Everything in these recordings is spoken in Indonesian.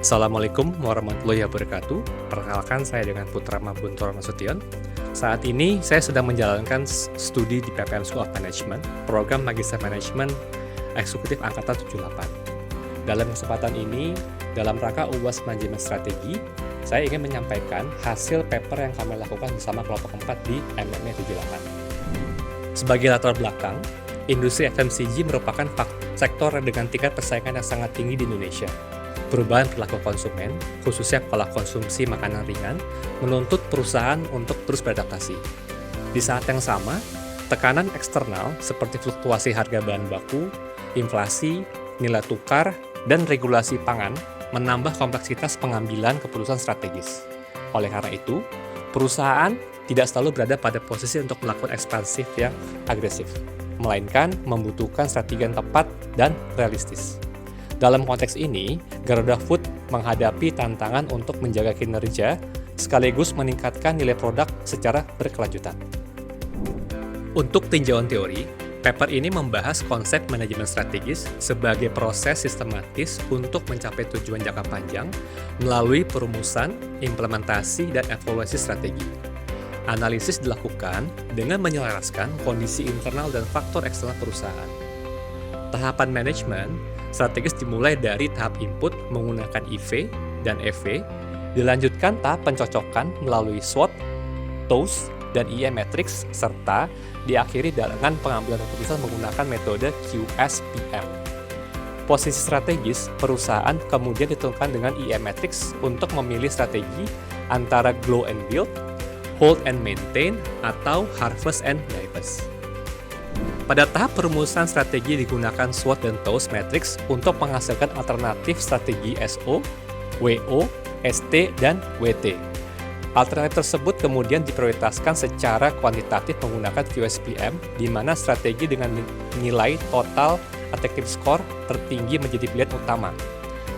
Assalamualaikum warahmatullahi wabarakatuh. Perkenalkan saya dengan Putra Mabuntoro Nasution. Saat ini saya sedang menjalankan studi di PPM School of Management, program Magister Management Eksekutif Angkatan 78. Dalam kesempatan ini, dalam rangka UAS Manajemen Strategi, saya ingin menyampaikan hasil paper yang kami lakukan bersama kelompok 4 di MMA 78. Sebagai latar belakang, industri FMCG merupakan sektor dengan tingkat persaingan yang sangat tinggi di Indonesia. Perubahan perilaku konsumen, khususnya pola konsumsi makanan ringan, menuntut perusahaan untuk terus beradaptasi. Di saat yang sama, tekanan eksternal seperti fluktuasi harga bahan baku, inflasi, nilai tukar, dan regulasi pangan menambah kompleksitas pengambilan keputusan strategis. Oleh karena itu, perusahaan tidak selalu berada pada posisi untuk melakukan ekspansif yang agresif, melainkan membutuhkan strategi yang tepat dan realistis. Dalam konteks ini, Garuda Food menghadapi tantangan untuk menjaga kinerja sekaligus meningkatkan nilai produk secara berkelanjutan. Untuk tinjauan teori, paper ini membahas konsep manajemen strategis sebagai proses sistematis untuk mencapai tujuan jangka panjang melalui perumusan, implementasi, dan evaluasi strategi. Analisis dilakukan dengan menyelaraskan kondisi internal dan faktor eksternal perusahaan. Tahapan manajemen strategis dimulai dari tahap input menggunakan IV dan EV, dilanjutkan tahap pencocokan melalui SWOT, TOWS, dan IE Matrix, serta diakhiri dengan pengambilan keputusan menggunakan metode QSPM. Posisi strategis perusahaan kemudian ditentukan dengan IE Matrix untuk memilih strategi antara grow and build, hold and maintain, atau harvest and divest. Pada tahap perumusan strategi digunakan SWOT dan TOWS Matrix untuk menghasilkan alternatif strategi SO, WO, ST, dan WT. Alternatif tersebut kemudian diprioritaskan secara kuantitatif menggunakan QSPM, di mana strategi dengan nilai total effective score tertinggi menjadi pilihan utama.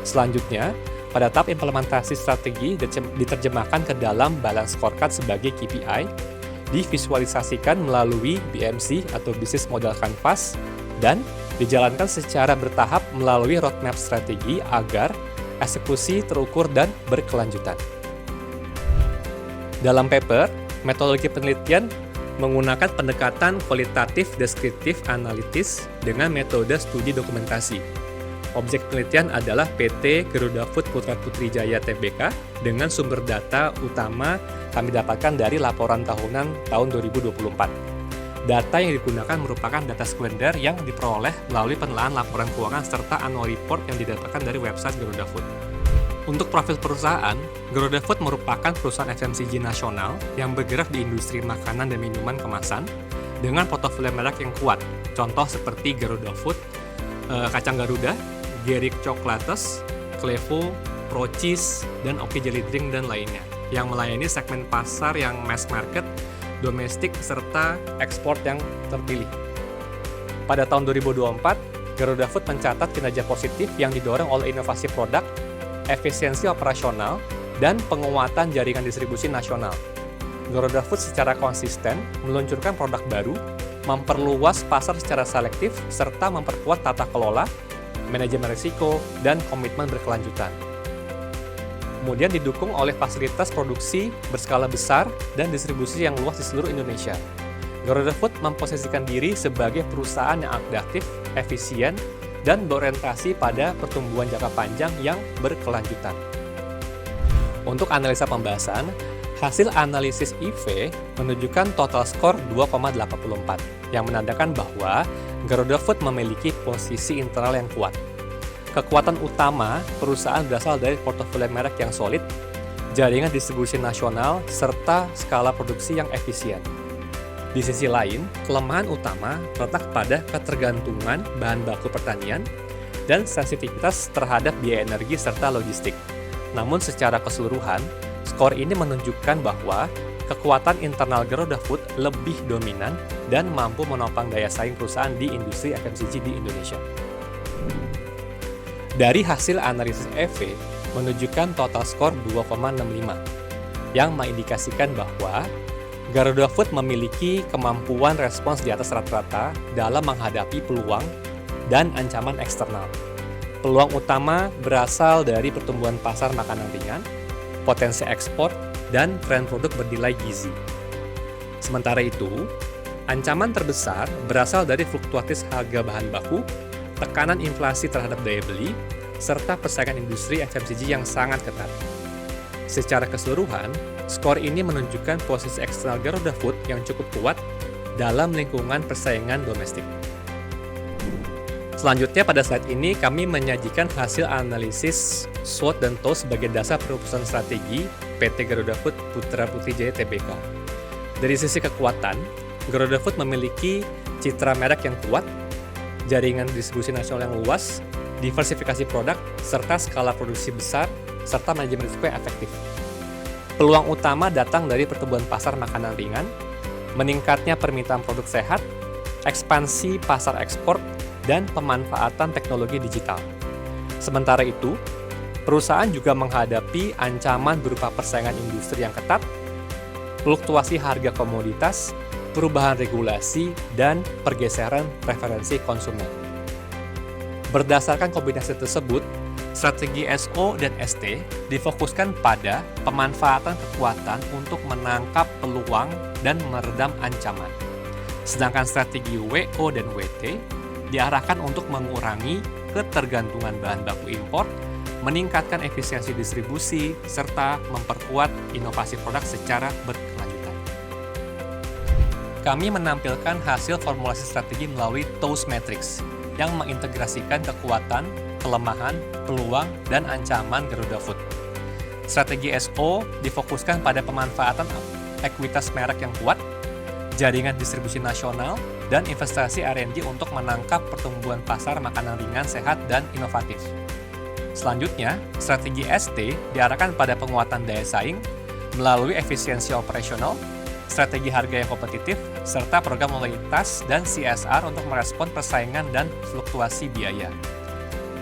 Selanjutnya, pada tahap implementasi strategi diterjemahkan ke dalam balance scorecard sebagai KPI, divisualisasikan melalui BMC atau Business Model Canvas, dan dijalankan secara bertahap melalui roadmap strategi agar eksekusi terukur dan berkelanjutan. Dalam paper, metodologi penelitian menggunakan pendekatan kualitatif deskriptif analitis dengan metode studi dokumentasi. Objek penelitian adalah PT Garuda Food Putra Putri Jaya Tbk dengan sumber data utama kami dapatkan dari laporan tahunan tahun 2024. Data yang digunakan merupakan data sekunder yang diperoleh melalui penelaahan laporan keuangan serta annual report yang didapatkan dari website Garuda Food. Untuk profil perusahaan, Garuda Food merupakan perusahaan FMCG nasional yang bergerak di industri makanan dan minuman kemasan dengan portofolio merek yang kuat. Contoh seperti Garuda Food, Kacang Garuda, Gerik Chocolates, Clevo, Procis, dan Oki Jelly Drink dan lainnya, yang melayani segmen pasar yang mass market, domestik, serta ekspor yang terpilih. Pada tahun 2024, Garuda Food mencatat kinerja positif yang didorong oleh inovasi produk, efisiensi operasional, dan penguatan jaringan distribusi nasional. Garuda Food secara konsisten meluncurkan produk baru, memperluas pasar secara selektif, serta memperkuat tata kelola, manajemen risiko, dan komitmen berkelanjutan. Kemudian didukung oleh fasilitas produksi berskala besar dan distribusi yang luas di seluruh Indonesia. Garuda Food memposisikan diri sebagai perusahaan yang adaptif, efisien, dan berorientasi pada pertumbuhan jangka panjang yang berkelanjutan. Untuk analisa pembahasan, hasil analisis IV menunjukkan total skor 2,84, yang menandakan bahwa Garuda Food memiliki posisi internal yang kuat. Kekuatan utama perusahaan berasal dari portofolio merek yang solid, jaringan distribusi nasional, serta skala produksi yang efisien. Di sisi lain, kelemahan utama terletak pada ketergantungan bahan baku pertanian dan sensitivitas terhadap biaya energi serta logistik. Namun secara keseluruhan, skor ini menunjukkan bahwa kekuatan internal Garuda Food lebih dominan dan mampu menopang daya saing perusahaan di industri FMCG di Indonesia. Dari hasil analisis EV menunjukkan total skor 2,65, yang mengindikasikan bahwa Garuda Food memiliki kemampuan respons di atas rata-rata dalam menghadapi peluang dan ancaman eksternal. Peluang utama berasal dari pertumbuhan pasar makanan ringan, potensi ekspor, dan tren produk bernilai gizi. Sementara itu, ancaman terbesar berasal dari fluktuatif harga bahan baku, tekanan inflasi terhadap daya beli, serta persaingan industri FMCG yang sangat ketat. Secara keseluruhan, skor ini menunjukkan posisi eksternal Garuda Food yang cukup kuat dalam lingkungan persaingan domestik. Selanjutnya pada slide ini kami menyajikan hasil analisis SWOT dan TOS sebagai dasar perusahaan strategi PT Garuda Food Putra Putri Jaya Tbk. Dari sisi kekuatan, Garuda Food memiliki citra merek yang kuat, jaringan distribusi nasional yang luas, diversifikasi produk, serta skala produksi besar, serta manajemen risiko yang efektif. Peluang utama datang dari pertumbuhan pasar makanan ringan, meningkatnya permintaan produk sehat, ekspansi pasar ekspor, dan pemanfaatan teknologi digital. Sementara itu, perusahaan juga menghadapi ancaman berupa persaingan industri yang ketat, fluktuasi harga komoditas, perubahan regulasi, dan pergeseran preferensi konsumen. Berdasarkan kombinasi tersebut, strategi SO dan ST difokuskan pada pemanfaatan kekuatan untuk menangkap peluang dan meredam ancaman. Sedangkan strategi WO dan WT diarahkan untuk mengurangi ketergantungan bahan baku impor, meningkatkan efisiensi distribusi, serta memperkuat inovasi produk secara berkelanjutan. Kami menampilkan hasil formulasi strategi melalui TOS Matrix yang mengintegrasikan kekuatan, kelemahan, peluang, dan ancaman Garuda Food. Strategi SO difokuskan pada pemanfaatan ekuitas merek yang kuat, jaringan distribusi nasional, dan investasi R&D untuk menangkap pertumbuhan pasar makanan ringan, sehat, dan inovatif. Selanjutnya, strategi ST diarahkan pada penguatan daya saing melalui efisiensi operasional, strategi harga yang kompetitif, serta program loyalitas dan CSR untuk merespon persaingan dan fluktuasi biaya.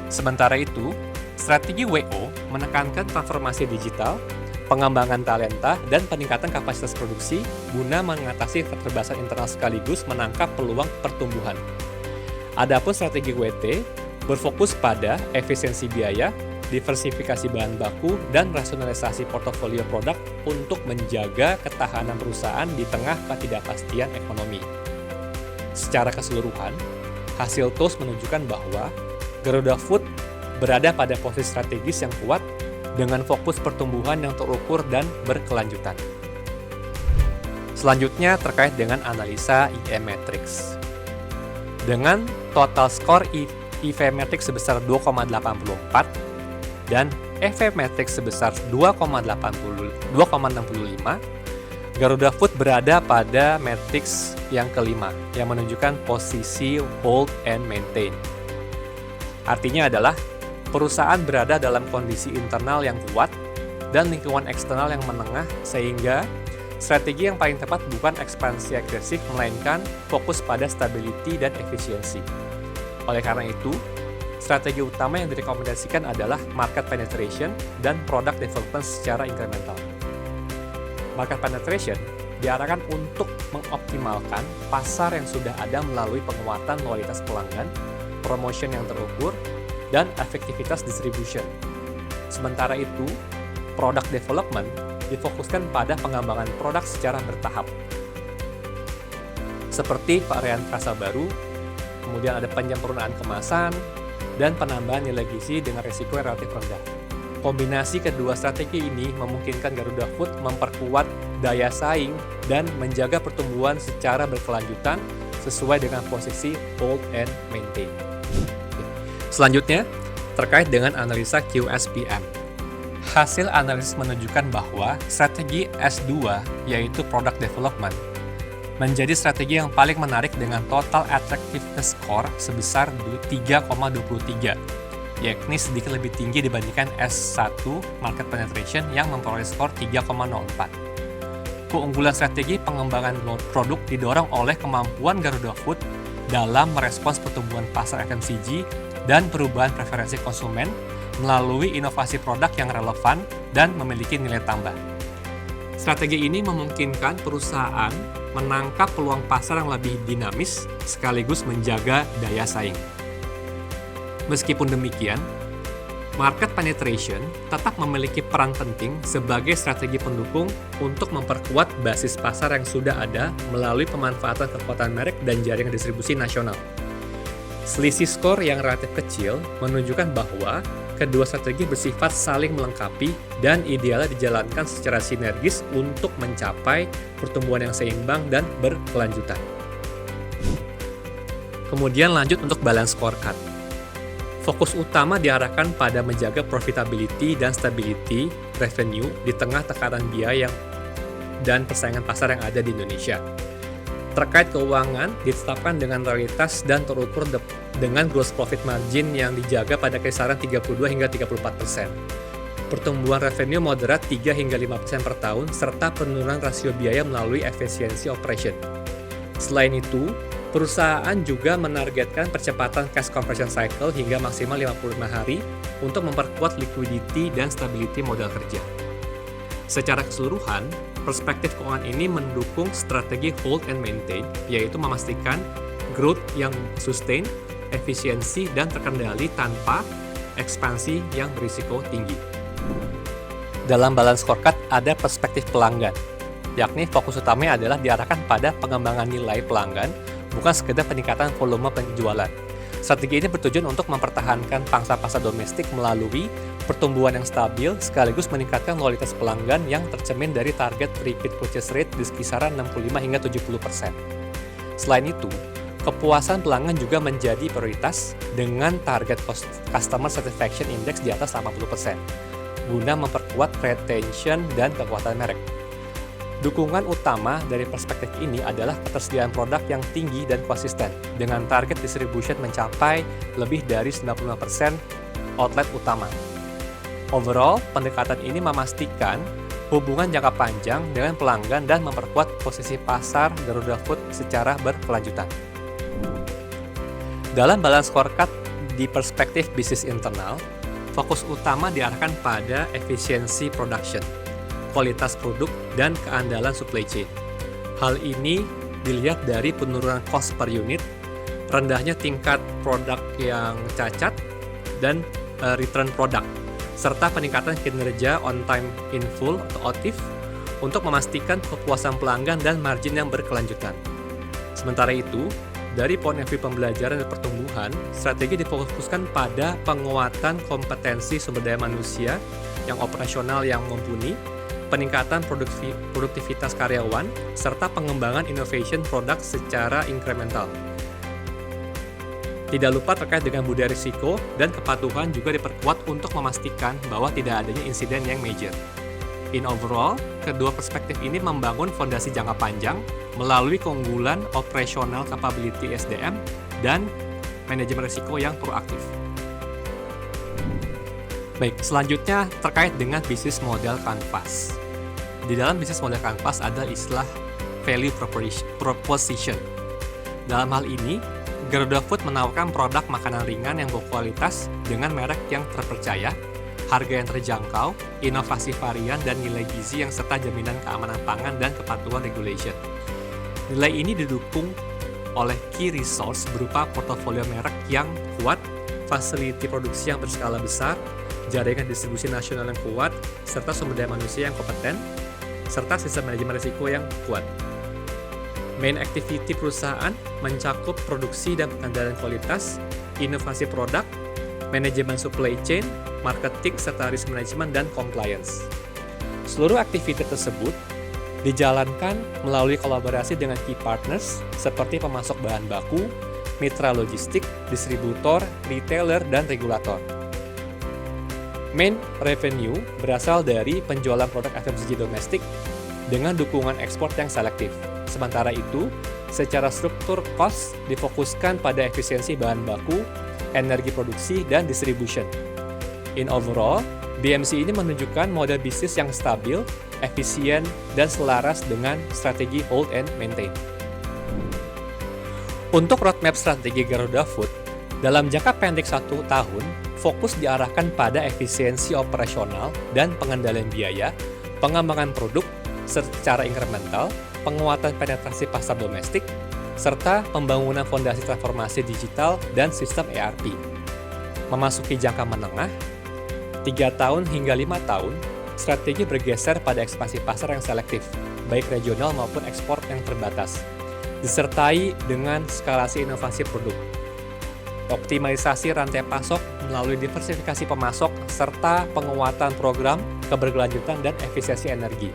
Sementara itu, strategi WO menekankan transformasi digital, pengembangan talenta, dan peningkatan kapasitas produksi guna mengatasi keterbatasan internal sekaligus menangkap peluang pertumbuhan. Adapun strategi WT berfokus pada efisiensi biaya, diversifikasi bahan baku, dan rasionalisasi portofolio produk untuk menjaga ketahanan perusahaan di tengah ketidakpastian ekonomi. Secara keseluruhan, hasil TOS menunjukkan bahwa Garuda Food berada pada posisi strategis yang kuat dengan fokus pertumbuhan yang terukur dan berkelanjutan. Selanjutnya terkait dengan analisa IE Matrix. Dengan total skor IV Matrix sebesar 2,84 dan EV Matrix sebesar 2,65, Garuda Food berada pada matrix yang kelima yang menunjukkan posisi hold and maintain. Artinya adalah perusahaan berada dalam kondisi internal yang kuat dan lingkungan eksternal yang menengah, sehingga strategi yang paling tepat bukan ekspansi agresif, melainkan fokus pada stability dan efisiensi. Oleh karena itu, strategi utama yang direkomendasikan adalah market penetration dan product development secara incremental. Market penetration diarahkan untuk mengoptimalkan pasar yang sudah ada melalui penguatan loyalitas pelanggan, promotion yang terukur, dan efektivitas distribution. Sementara itu, product development difokuskan pada pengembangan produk secara bertahap. Seperti varian rasa baru, kemudian ada penyempurnaan kemasan, dan penambahan nilai gizi dengan risiko yang relatif rendah. Kombinasi kedua strategi ini memungkinkan Garuda Food memperkuat daya saing dan menjaga pertumbuhan secara berkelanjutan sesuai dengan posisi hold and maintain. Selanjutnya, terkait dengan analisa QSPM. Hasil analisis menunjukkan bahwa strategi S2, yaitu Product Development, menjadi strategi yang paling menarik dengan total attractiveness score sebesar 3,23, yakni sedikit lebih tinggi dibandingkan S1 Market Penetration yang memperoleh skor 3,04. Keunggulan strategi pengembangan produk didorong oleh kemampuan Garuda Food dalam merespons pertumbuhan pasar FMCG dan perubahan preferensi konsumen melalui inovasi produk yang relevan dan memiliki nilai tambah. Strategi ini memungkinkan perusahaan menangkap peluang pasar yang lebih dinamis sekaligus menjaga daya saing. Meskipun demikian, market penetration tetap memiliki peran penting sebagai strategi pendukung untuk memperkuat basis pasar yang sudah ada melalui pemanfaatan kekuatan merek dan jaringan distribusi nasional. Selisih skor yang relatif kecil menunjukkan bahwa kedua strategi bersifat saling melengkapi dan idealnya dijalankan secara sinergis untuk mencapai pertumbuhan yang seimbang dan berkelanjutan. Kemudian lanjut untuk balance scorecard. Fokus utama diarahkan pada menjaga profitability dan stability revenue di tengah tekanan biaya dan persaingan pasar yang ada di Indonesia. Terkait keuangan, ditetapkan dengan realitas dan terukur dengan gross profit margin yang dijaga pada kisaran 32 hingga 34%. Pertumbuhan revenue moderat 3 hingga 5% per tahun, serta penurunan rasio biaya melalui efisiensi operation. Selain itu, perusahaan juga menargetkan percepatan cash conversion cycle hingga maksimal 55 hari untuk memperkuat liquidity dan stability modal kerja. Secara keseluruhan, perspektif keuangan ini mendukung strategi hold and maintain, yaitu memastikan growth yang sustain, efisiensi, dan terkendali tanpa ekspansi yang berisiko tinggi. Dalam balance scorecard ada perspektif pelanggan, yakni fokus utamanya adalah diarahkan pada pengembangan nilai pelanggan, bukan sekedar peningkatan volume penjualan. Strategi ini bertujuan untuk mempertahankan pangsa pasar domestik melalui pertumbuhan yang stabil sekaligus meningkatkan loyalitas pelanggan yang tercermin dari target repeat purchase rate di kisaran 65 hingga 70%. Selain itu, kepuasan pelanggan juga menjadi prioritas dengan target customer satisfaction index di atas 80%, guna memperkuat retention dan kekuatan merek. Dukungan utama dari perspektif ini adalah ketersediaan produk yang tinggi dan konsisten, dengan target distribution mencapai lebih dari 95% outlet utama. Overall, pendekatan ini memastikan hubungan jangka panjang dengan pelanggan dan memperkuat posisi pasar Garuda Food secara berkelanjutan. Dalam balance scorecard di perspektif bisnis internal, fokus utama diarahkan pada efisiensi production, kualitas produk, dan keandalan supply chain. Hal ini dilihat dari penurunan cost per unit, rendahnya tingkat produk yang cacat, dan return product, serta peningkatan kinerja on time in full atau OTIF untuk memastikan kepuasan pelanggan dan margin yang berkelanjutan. Sementara itu, dari point of view pembelajaran dan pertumbuhan, strategi difokuskan pada penguatan kompetensi sumber daya manusia yang operasional yang mumpuni, peningkatan produktivitas karyawan, serta pengembangan innovation produk secara incremental. Tidak lupa terkait dengan budaya risiko dan kepatuhan juga diperkuat untuk memastikan bahwa tidak adanya insiden yang major. In overall, kedua perspektif ini membangun fondasi jangka panjang melalui keunggulan operational capability SDM dan manajemen risiko yang proaktif. Baik, selanjutnya terkait dengan bisnis model kanvas. Di dalam bisnis model kanvas ada istilah value proposition. Dalam hal ini, Garuda Food menawarkan produk makanan ringan yang berkualitas dengan merek yang terpercaya, harga yang terjangkau, inovasi varian, dan nilai gizi yang serta jaminan keamanan pangan dan kepatuhan regulation. Nilai ini didukung oleh key resource berupa portofolio merek yang kuat, fasiliti produksi yang berskala besar, jaringan distribusi nasional yang kuat, serta sumber daya manusia yang kompeten, serta sistem manajemen risiko yang kuat. Main activity perusahaan mencakup produksi dan pengendalian kualitas, inovasi produk, manajemen supply chain, marketing, serta risk management dan compliance. Seluruh aktivitas tersebut dijalankan melalui kolaborasi dengan key partners seperti pemasok bahan baku, mitra logistik, distributor, retailer, dan regulator. Main revenue berasal dari penjualan produk FMCG domestik dengan dukungan ekspor yang selektif. Sementara itu, secara struktur cost difokuskan pada efisiensi bahan baku, energi produksi, dan distribution. In overall, BMC ini menunjukkan model bisnis yang stabil, efisien, dan selaras dengan strategi hold and maintain. Untuk roadmap strategi Garuda Food, dalam jangka pendek 1 tahun, fokus diarahkan pada efisiensi operasional dan pengendalian biaya, pengembangan produk secara incremental, penguatan penetrasi pasar domestik, serta pembangunan fondasi transformasi digital dan sistem ERP. Memasuki jangka menengah, 3 tahun hingga 5 tahun, strategi bergeser pada ekspansi pasar yang selektif, baik regional maupun ekspor yang terbatas, disertai dengan skalasi inovasi produk, optimalisasi rantai pasok melalui diversifikasi pemasok, serta penguatan program keberkelanjutan dan efisiensi energi.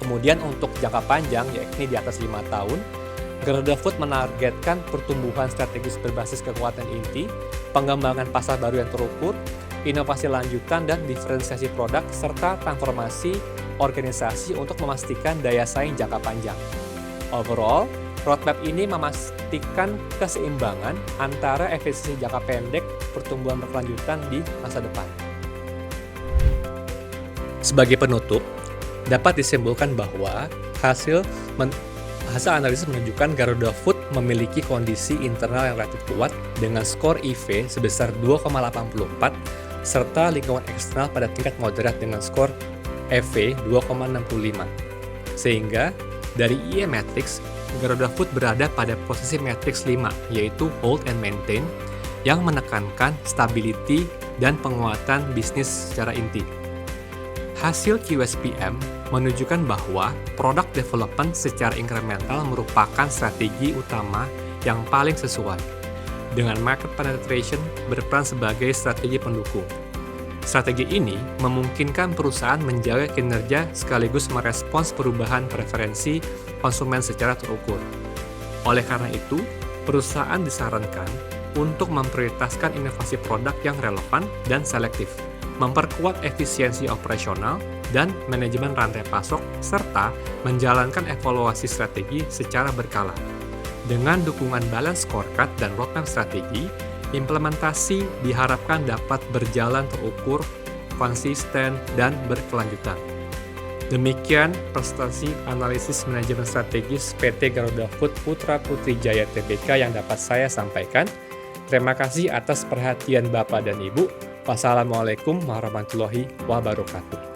Kemudian untuk jangka panjang, yakni di atas 5 tahun, Garuda Food menargetkan pertumbuhan strategis berbasis kekuatan inti, pengembangan pasar baru yang terukur, inovasi lanjutan dan diferensiasi produk, serta transformasi organisasi untuk memastikan daya saing jangka panjang. Overall, roadmap ini memastikan keseimbangan antara efisiensi jangka pendek, pertumbuhan berkelanjutan di masa depan. Sebagai penutup, dapat disimpulkan bahwa hasil analisis menunjukkan Garuda Food memiliki kondisi internal yang relatif kuat dengan skor IV sebesar 2,84 serta lingkungan eksternal pada tingkat moderat dengan skor EV 2,65. Sehingga dari IE Matrix, Garuda Food berada pada posisi matrix 5, yaitu hold and maintain, yang menekankan stability dan penguatan bisnis secara inti. Hasil QSPM menunjukkan bahwa product development secara incremental merupakan strategi utama yang paling sesuai, dengan market penetration berperan sebagai strategi pendukung. Strategi ini memungkinkan perusahaan menjaga kinerja sekaligus merespons perubahan preferensi konsumen secara terukur. Oleh karena itu, perusahaan disarankan untuk memprioritaskan inovasi produk yang relevan dan selektif, memperkuat efisiensi operasional dan manajemen rantai pasok, serta menjalankan evaluasi strategi secara berkala. Dengan dukungan balance scorecard dan roadmap strategi, implementasi diharapkan dapat berjalan terukur, konsisten, dan berkelanjutan. Demikian presentasi analisis manajemen strategis PT Garuda Food Putra Putri Jaya Tbk yang dapat saya sampaikan. Terima kasih atas perhatian Bapak dan Ibu. Wassalamualaikum warahmatullahi wabarakatuh.